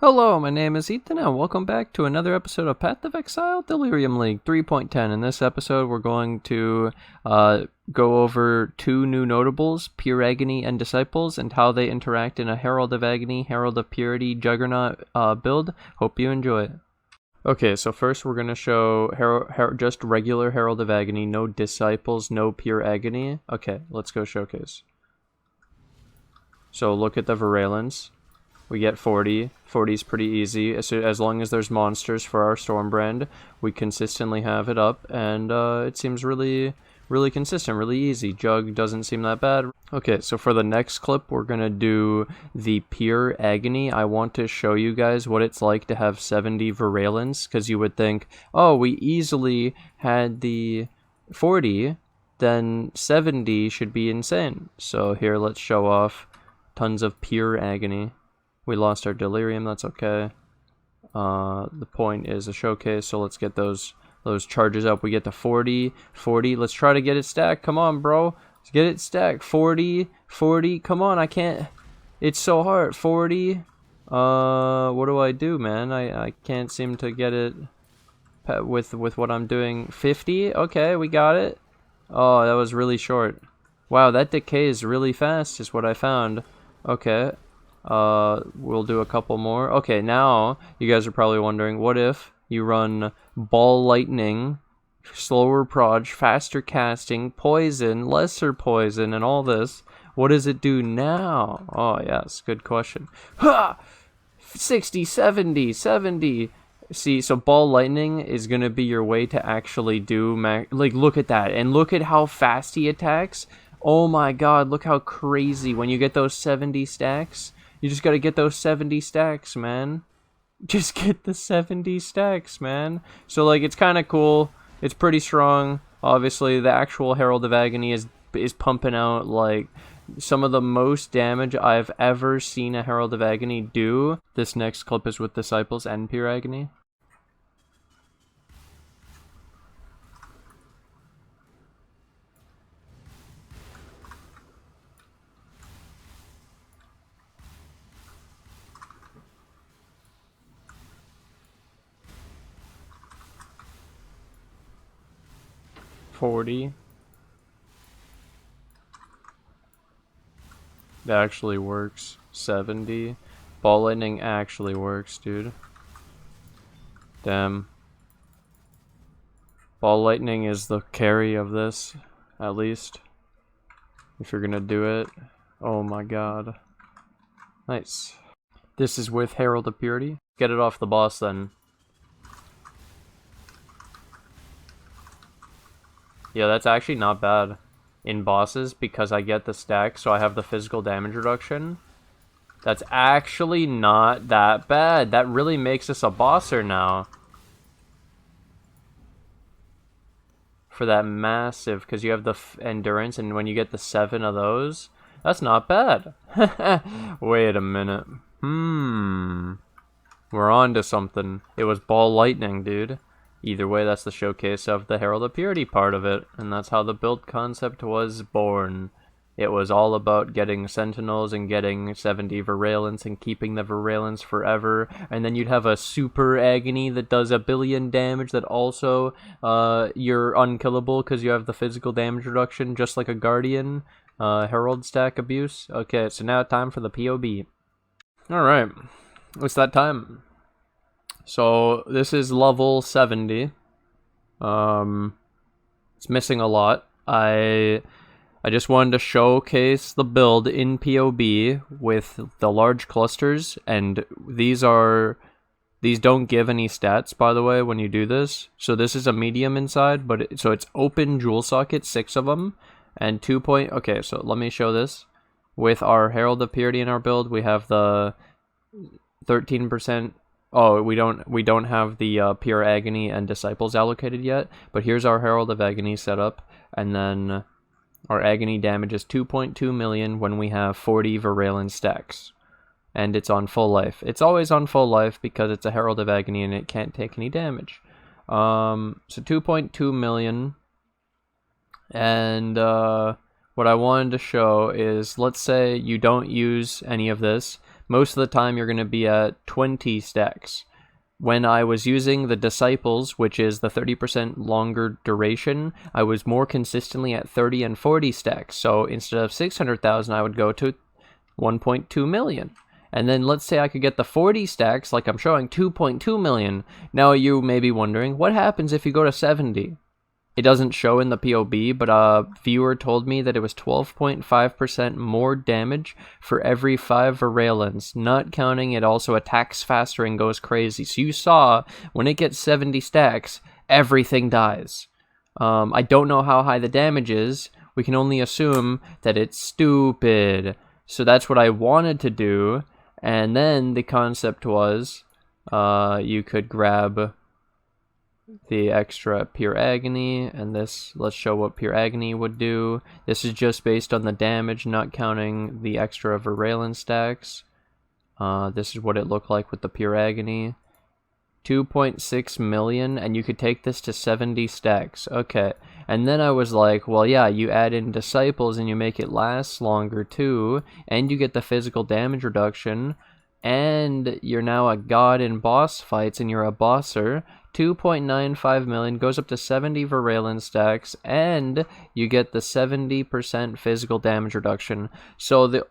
Hello, my name is Ethan, and welcome back to another episode of Path of Exile Delirium League 3.10. In this episode, we're going to go over two new notables, Pure Agony and Disciples, and how they interact in a Herald of Agony, Herald of Purity, Juggernaut build. Hope you enjoy it. Okay, so first we're going to show just regular Herald of Agony, no Disciples, no Pure Agony. Okay, let's go showcase. So look at the Virulence. We get 40. 40 is pretty easy. As long as there's monsters for our Stormbrand, we consistently have it up, and it seems really consistent, really easy. Jug doesn't seem that bad. Okay, so for the next clip, we're gonna do the Pure Agony. I want to show you guys what it's like to have 70 Virulence, because you would think, oh, we easily had the 40, then 70 should be insane. So here, let's show off tons of Pure Agony. We lost our Delirium, that's okay. The point is a showcase, so let's get those charges up. We get to 40, 40. Let's try to get it stacked. Come on, bro. Let's get it stacked. 40, 40. Come on, I can't. It's so hard. 40. What do I do, man? I can't seem to get it with what I'm doing. 50. Okay, we got it. Oh, that was really short. Wow, that decays really fast is what I found. Okay. We'll do a couple more. Okay, now you guys are probably wondering, what if you run Ball Lightning, slower proj, faster casting, poison, lesser poison, and all this? What does it do now? Oh yes, good question. Ha! 60, 70, 70. See, so Ball Lightning is gonna be your way to actually do like, look at that, and look at how fast he attacks. Oh my god, look how crazy when you get those 70 stacks. You just gotta get those 70 stacks, man. Just get the 70 stacks, man. So, like, it's kind of cool. It's pretty strong. Obviously, the actual Herald of Agony is pumping out, like, some of the most damage I've ever seen a Herald of Agony do. This next clip is with Disciples and Pure Agony. That actually works. 70. Ball Lightning actually works, dude. Damn. Ball Lightning is the carry of this, at least. If you're gonna do it. Oh my god. Nice. This is with Herald of Purity. Get it off the boss then. Yeah, that's actually not bad in bosses because I get the stack, so I have the physical damage reduction. That's actually not that bad. That really makes us a bosser now. For that massive, because you have the endurance, and when you get the 7 of those, that's not bad. Wait a minute. We're on to something. It was Ball Lightning, dude. Either way, that's the showcase of the Herald of Purity part of it, and that's how the build concept was born. It was all about getting Sentinels and getting 70 Virulence and keeping the Virulence forever, and then you'd have a Super Agony that does 1 billion damage that also you're unkillable because you have the physical damage reduction, just like a Guardian. Herald stack abuse. Okay, so now time for the POB. Alright, it's that time. So this is level 70. It's missing a lot. I just wanted to showcase the build in POB with the large clusters, and these don't give any stats, by the way, when you do this. So this is a medium inside, but so it's open jewel sockets, 6 of them, and 2 point. Okay, so let me show this. With our Herald of Purity in our build, we have the 13%. Oh, we don't have the Pure Agony and Disciples allocated yet, but here's our Herald of Agony set up, and then our Agony damage is 2.2 million when we have 40 Virulence stacks, and it's on full life. It's always on full life because it's a Herald of Agony and it can't take any damage. So 2.2 million, and what I wanted to show is, let's say you don't use any of this. most of the time you're going to be at 20 stacks. When I was using the Disciples, which is the 30% longer duration, I was more consistently at 30 and 40 stacks. So instead of 600,000, I would go to 1.2 million. And then let's say I could get the 40 stacks, like I'm showing, 2.2 million. Now you may be wondering, what happens if you go to 70? It doesn't show in the POB, but a viewer told me that it was 12.5% more damage for every 5 Virulence. Not counting it also attacks faster and goes crazy. So you saw, when it gets 70 stacks, everything dies. I don't know how high the damage is. We can only assume that it's stupid. So that's what I wanted to do. And then the concept was, you could grab the extra Pure Agony, and this, let's show what Pure Agony would do. This is just based on the damage, not counting the extra Virulence stacks. This is what it looked like with the Pure Agony. 2.6 million, and you could take this to 70 stacks. Okay, and then I was like, well, yeah, you add in Disciples and you make it last longer too, and you get the physical damage reduction, and you're now a god in boss fights, and you're a bosser. 2.95 million goes up to 70 Virulence stacks, and you get the 70% physical damage reduction. So the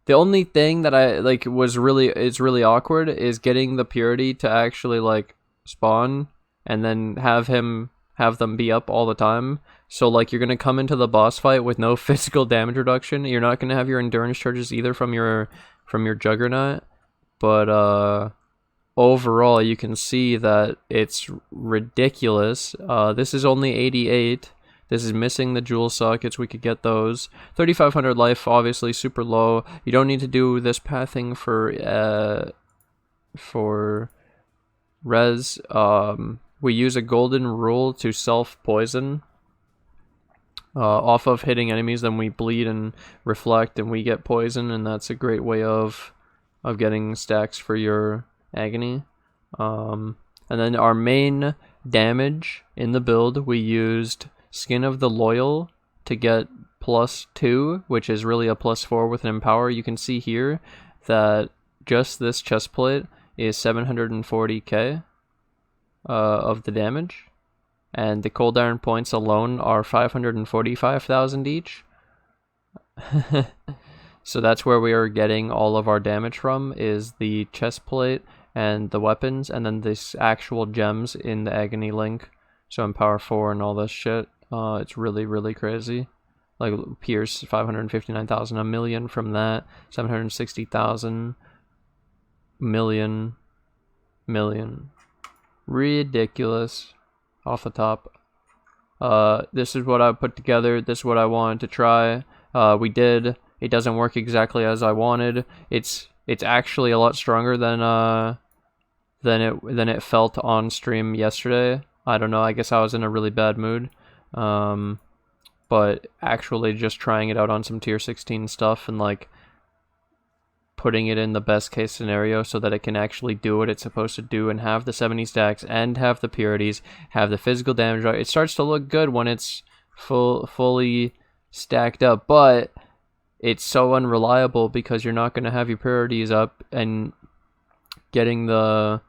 the only thing that I is really awkward is getting the purity to actually spawn and then have them be up all the time. So you're gonna come into the boss fight with no physical damage reduction. You're not gonna have your endurance charges either from your Juggernaut, but overall you can see that it's ridiculous. This is only 88. This is missing the jewel sockets. We could get those. 3,500 life, obviously super low. You don't need to do this pathing for res. We use a golden rule to self-poison off of hitting enemies. Then we bleed and reflect, and we get poison, and that's a great way of getting stacks for your Agony. And then our main damage in the build, we used Skin of the Loyal to get +2, which is really a +4 with an Empower. You can see here that just this chestplate is 740k of the damage, and the Cold Iron points alone are 545,000 each. So that's where we are getting all of our damage from, is the chestplate and the weapons, and then this actual gems in the Agony link. So Empower 4 and all this shit. It's really, really crazy. Pierce, 559,000, a million from that, 760,000, million. Ridiculous. Off the top. This is what I put together. This is what I wanted to try. We did. It doesn't work exactly as I wanted. It's actually a lot stronger than it felt on stream yesterday. I don't know. I guess I was in a really bad mood. But actually just trying it out on some tier 16 stuff and putting it in the best case scenario so that it can actually do what it's supposed to do and have the 70 stacks and have the purities, have the physical damage. It starts to look good when it's fully stacked up, but it's so unreliable because you're not going to have your purities up, and getting the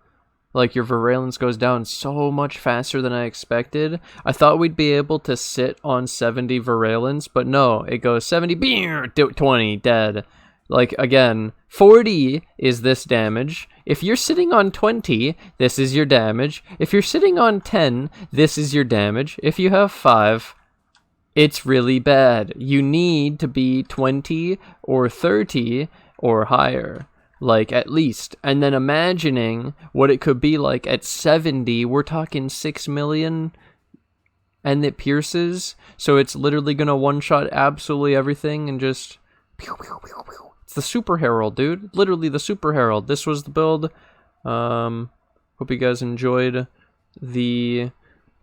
your Virulence goes down so much faster than I expected. I thought we'd be able to sit on 70 Virulence, but no, it goes 70, 20, dead. Again, 40 is this damage. If you're sitting on 20, this is your damage. If you're sitting on 10, this is your damage. If you have 5, it's really bad. You need to be 20 or 30 or higher. At least. And then imagining what it could be at 70, we're talking 6 million, and it pierces, so it's literally gonna one-shot absolutely everything and just pew, pew, pew, pew. It's the Super Herald, dude. Literally the Super Herald. This was the build. Hope you guys enjoyed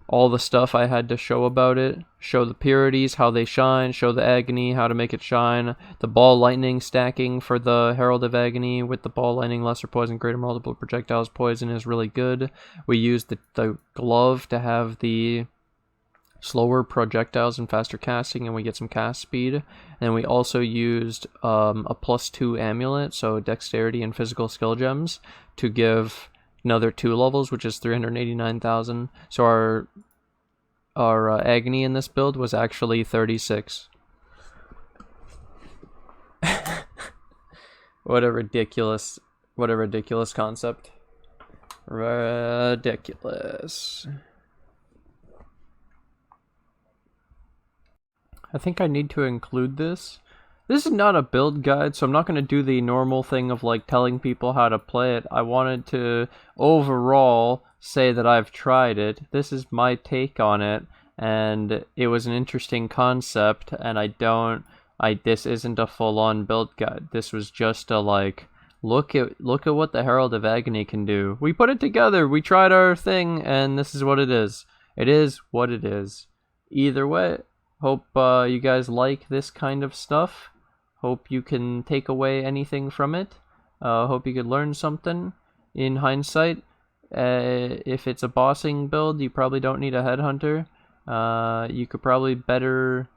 all the stuff I had to show about it. Show the purities, how they shine, show the Agony, how to make it shine, the ball lightning stacking for the Herald of Agony with the ball lightning, lesser poison, greater multiple projectiles poison is really good. We used the glove to have the slower projectiles and faster casting, and we get some cast speed. And we also used a +2 amulet, so dexterity and physical skill gems, to give another 2 levels, which is 389,000. So our Agony in this build was actually 36. What a ridiculous concept. Ridiculous. I think I need to include this. This is not a build guide, so I'm not going to do the normal thing of like telling people how to play it. I wanted to overall say that I've tried it. This is my take on it, and it was an interesting concept, and this isn't a full-on build guide. This was just a like, look at what the Herald of Agony can do. We put it together, we tried our thing, and this is what it is. It is what it is. Either way, hope you guys like this kind of stuff. Hope you can take away anything from it. Hope you could learn something. In hindsight, if it's a bossing build, you probably don't need a headhunter. You could probably better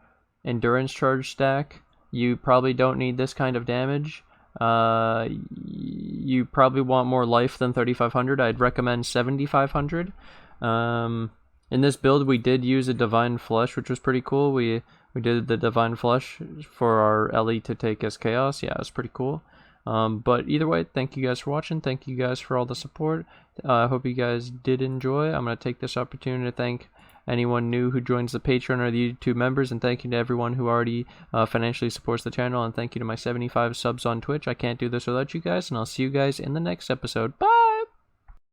endurance charge stack. You probably don't need this kind of damage. You probably want more life than 3,500. I'd recommend 7,500. In this build, we did use a Divine Flesh, which was pretty cool. We did the Divine Flesh for our Ellie to take as Chaos. Yeah, it was pretty cool. But either way, thank you guys for watching. Thank you guys for all the support. I hope you guys did enjoy. I'm going to take this opportunity to thank anyone new who joins the Patreon or the YouTube members, and thank you to everyone who already financially supports the channel, and thank you to my 75 subs on Twitch. I can't do this without you guys, and I'll see you guys in the next episode. Bye!